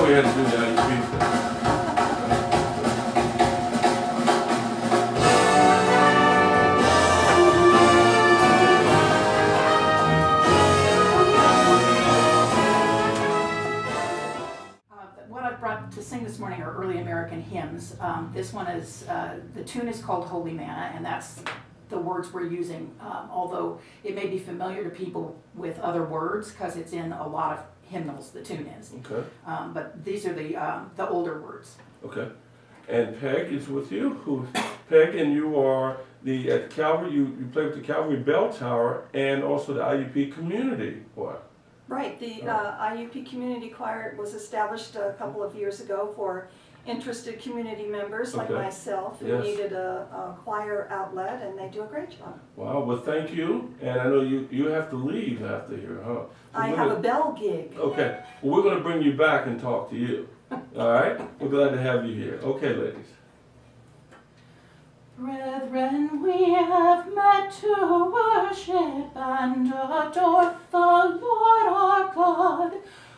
you had to do the IUP thing. What I've brought to sing this morning are early American hymns. This one is, the tune is called Holy Manna, and that's the words we're using, although it may be familiar to people with other words because it's in a lot of hymnals, the tune is. Okay. But these are the older words. Okay. And Peg is with you. Peg, and you are at Calvary, you play with the Calvary Bell Tower and also the IUP Community Choir. Right, the IUP Community Choir was established a couple of years ago for interested community members like myself who needed a choir outlet, and they do a great job. Wow, well thank you, and I know you have to leave after here, huh? So I have a bell gig. Okay, well we're going to bring you back and talk to you. All right? We're glad to have you here. Okay, ladies. Brethren, we have met to worship and adore the Lord our God.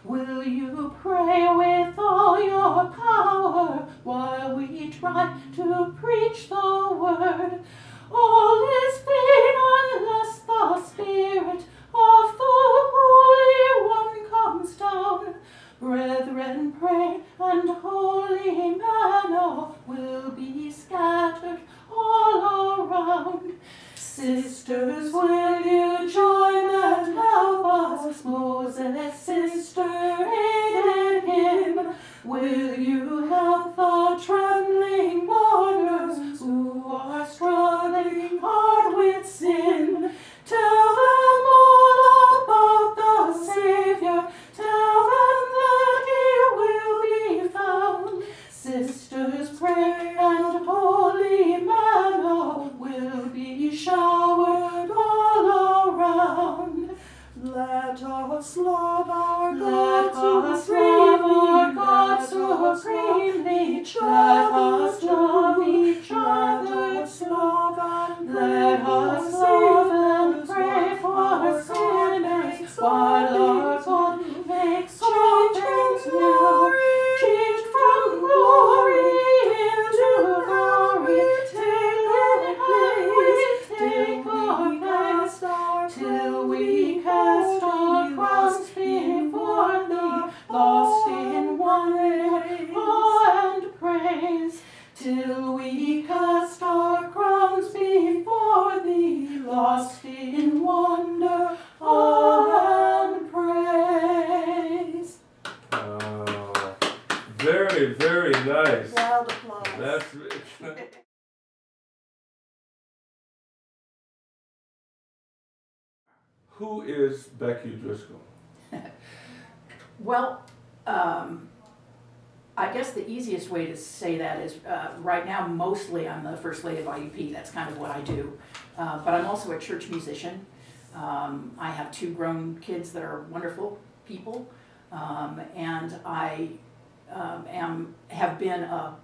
Will you pray with all your power while we try to preach the word? All is vain unless the Spirit of the Holy One comes down. Brethren, pray, and holy manna will be scattered all around. Sisters, will you join and help us? Moses' sister aided him. Will you help the trembling mourners who are struggling hard with sin? Tell them all about the Savior. Tell them that He will be found. Sisters, pray, and holy manna will be showered all around. Let us love our God supremely. Let us love each other so. Let us love and pray for sinners while our God makes all things new. Changed from glory into glory, take our place, till we cast our crowns before Thee, lost in wonder, awe and praise. Till we cast our crowns before Thee, lost in wonder, awe and praise. Very, very nice. Loud applause. That's rich. Who is Becky Driscoll? Well, I guess the easiest way to say that is right now mostly I'm the First Lady of IUP. That's kind of what I do. But I'm also a church musician. I have 2 grown kids that are wonderful people. And I have been a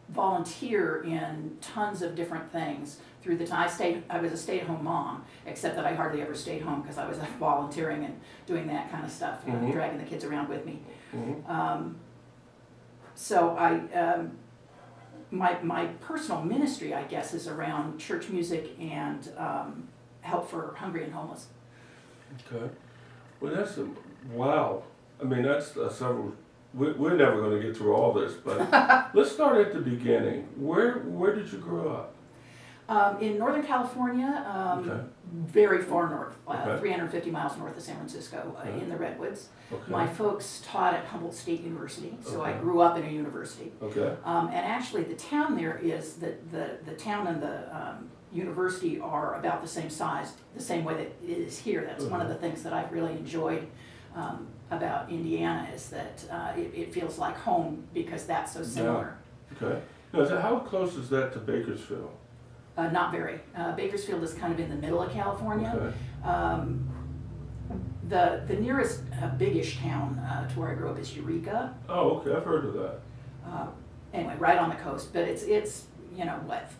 volunteer in tons of different things through the time. I was a stay-at-home mom, except that I hardly ever stayed home because I was volunteering and doing that kind of stuff, dragging the kids around with me. So my personal ministry, I guess, is around church music and help for hungry and homeless. Okay. Well, that's wow. I mean, that's several. We're never going to get through all this, but let's start at the beginning. Where did you grow up? In Northern California, very far north, 350 miles north of San Francisco, in the Redwoods. My folks taught at Humboldt State University, so I grew up in a university. And actually the town there is, the town and the university are about the same size, the same way that it is here. That's one of the things that I've really enjoyed about Indiana, is that it feels like home because that's so similar. Okay. Now, how close is that to Bakersfield? Not very. Bakersfield is kind of in the middle of California. The nearest biggish town to where I grew up is Eureka. Oh, okay. I've heard of that. Anyway, right on the coast, but it's you know what,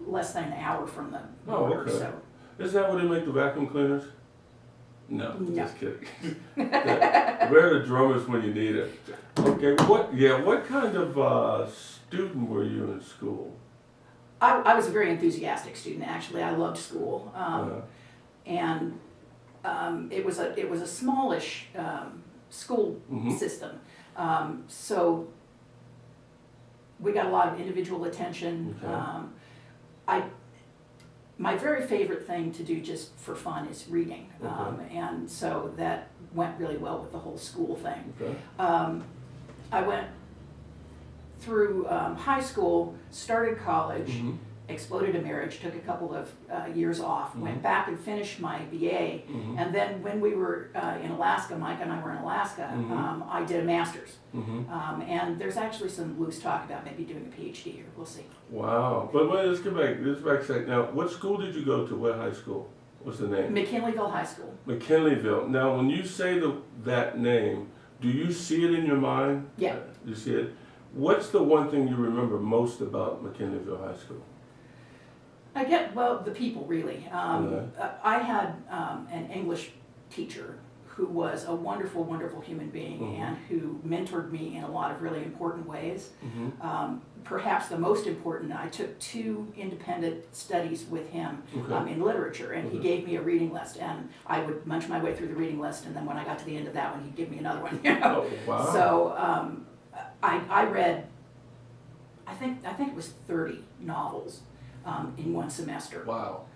less than an hour from the border. Okay. So. Is that where they make the vacuum cleaners? No, No. just kidding. Where are the drummers when you need it? Okay, what kind of student were you in school? I was a very enthusiastic student, actually. I loved school. And it was a smallish school system. So we got a lot of individual attention. Okay. My very favorite thing to do just for fun is reading. And so that went really well with the whole school thing. Okay. I went through high school, started college, exploded a marriage, took a couple of years off, went back and finished my BA, and then when we were in Alaska, Mike and I were in Alaska, I did a master's. And there's actually some loose talk about maybe doing a PhD here, we'll see. Wow, but wait, let's get back a second. Now, what school did you go to? What high school? What's the name? McKinleyville High School. McKinleyville. Now, when you say that name, do you see it in your mind? Yeah. You see it? What's the one thing you remember most about McKinleyville High School? The people, really. I had an English teacher who was a wonderful, wonderful human being and who mentored me in a lot of really important ways. Perhaps the most important, I took 2 independent studies with him in literature, and he gave me a reading list, and I would munch my way through the reading list, and then when I got to the end of that one, he'd give me another one. You know? Oh, wow. So I read, I think it was 30 novels in one semester. Wow.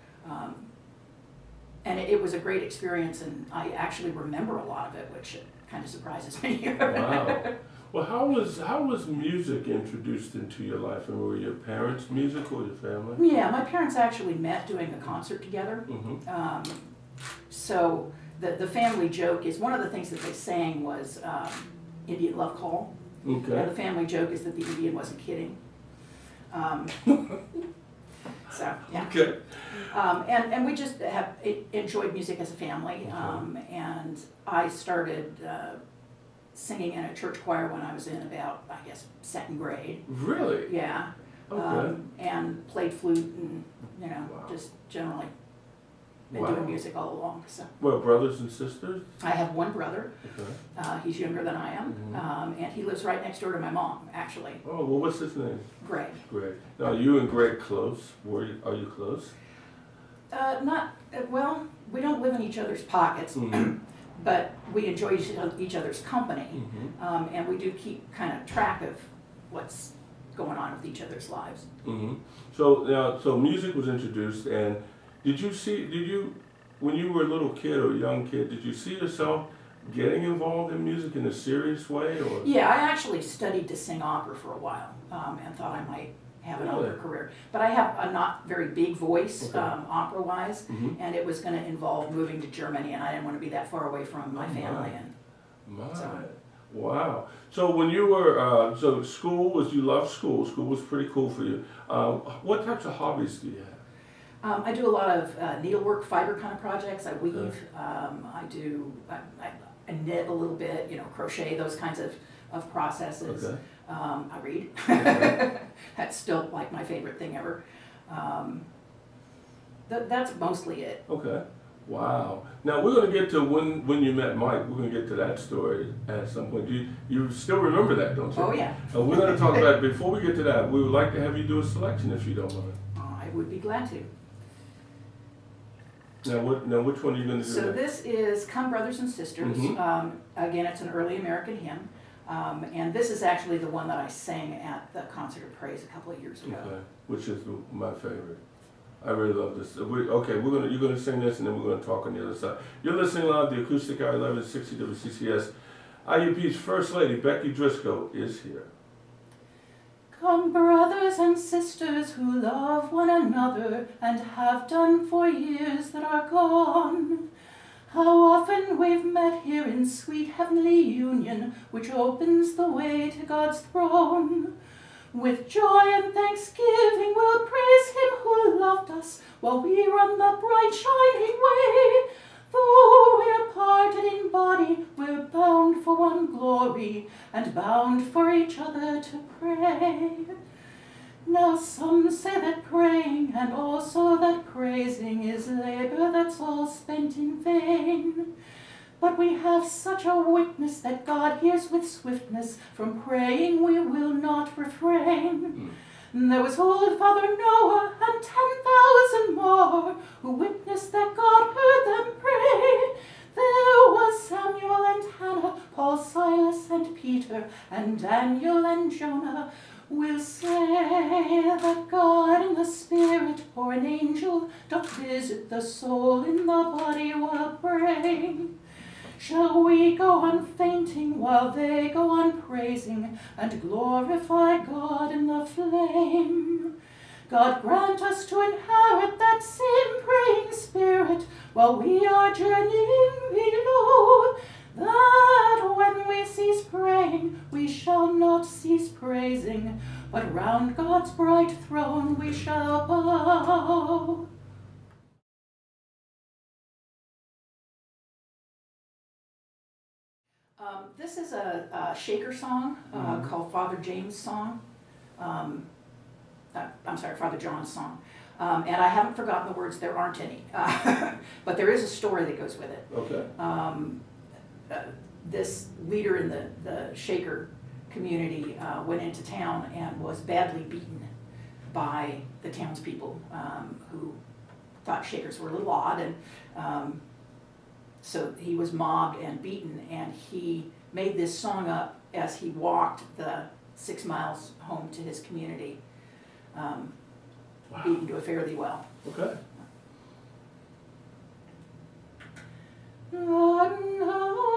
And it was a great experience, and I actually remember a lot of it, which kind of surprises me. Wow. Well, how was music introduced into your life? And were your parents musical, or your family? Yeah, my parents actually met doing a concert together. So the family joke is, one of the things that they sang was Indian Love Call. Okay. And the family joke is that the Indian wasn't kidding. So, yeah. Okay. And we just have enjoyed music as a family. And I started singing in a church choir when I was in about, I guess, 2nd grade. Really? Yeah. Okay. And played flute and, just generally been doing music all along. So. Well, brothers and sisters? I have one brother. Okay. He's younger than I am. And he lives right next door to my mom, actually. Oh, well, what's his name? Greg. Greg. Now, are you and Greg close? Are you close? Well, we don't live in each other's pockets, but we enjoy each other's company, and we do keep kind of track of what's going on with each other's lives. So music was introduced, and when you were a little kid or a young kid, did you see yourself getting involved in music in a serious way? Or? Yeah, I actually studied to sing opera for a while, and thought I might have an opera career. But I have a not very big voice, opera-wise, and it was going to involve moving to Germany, and I didn't want to be that far away from my family. Wow. So when you were, you loved school. School was pretty cool for you. What types of hobbies do you have? I do a lot of needlework, fiber kind of projects. I weave. I knit a little bit, crochet, those kinds of processes. Okay. I read. That's still like my favorite thing ever. That's mostly it. Okay. Wow. Now we're going to get to when you met Mike. We're going to get to that story at some point. You still remember that, don't you? Oh yeah. We're going to talk about it. Before we get to that, we would like to have you do a selection if you don't mind. I would be glad to. Now which one are you going to do? So next? this is "Come Brothers and Sisters." Again, it's an early American hymn. And this is actually the one that I sang at the Concert of Praise a couple of years ago. Okay, which is my favorite. I really love this. You're gonna sing this, and then we're gonna talk on the other side. You're listening live to Acoustic Hour 1160 WCCS. IUP's First Lady, Becky Driscoll, is here. Come, brothers and sisters who love one another and have done for years that are gone. How often we've met here in sweet heavenly union, which opens the way to God's throne. With joy and thanksgiving we'll praise Him who loved us while we run the bright shining way. Though we're parted in body, we're bound for one glory and bound for each other to pray. Now some say that praying and also that praising is labor that's all spent in vain. But we have such a witness that God hears with swiftness, from praying we will not refrain. There was old Father Noah and 10,000 more who witnessed that God heard them pray. There was Samuel and Hannah, Paul, Silas and Peter, and Daniel and Jonah. We'll say that God in the Spirit or an angel doth visit the soul in the body while praying. Shall we go on fainting while they go on praising and glorify God in the flame? God grant us to inherit that same praying spirit while we are journeying below, that when we cease praying we shall not cease praising, but round God's bright throne we shall bow. This is a Shaker song called Father James' song. I'm sorry, Father John's song. And I haven't forgotten the words, there aren't any. But there is a story that goes with it. Okay. This leader in the Shaker community went into town and was badly beaten by the townspeople who thought Shakers were a little odd. And so he was mobbed and beaten, and he made this song up as he walked the 6 miles home to his community, beaten to a fare thee well. Okay. God knows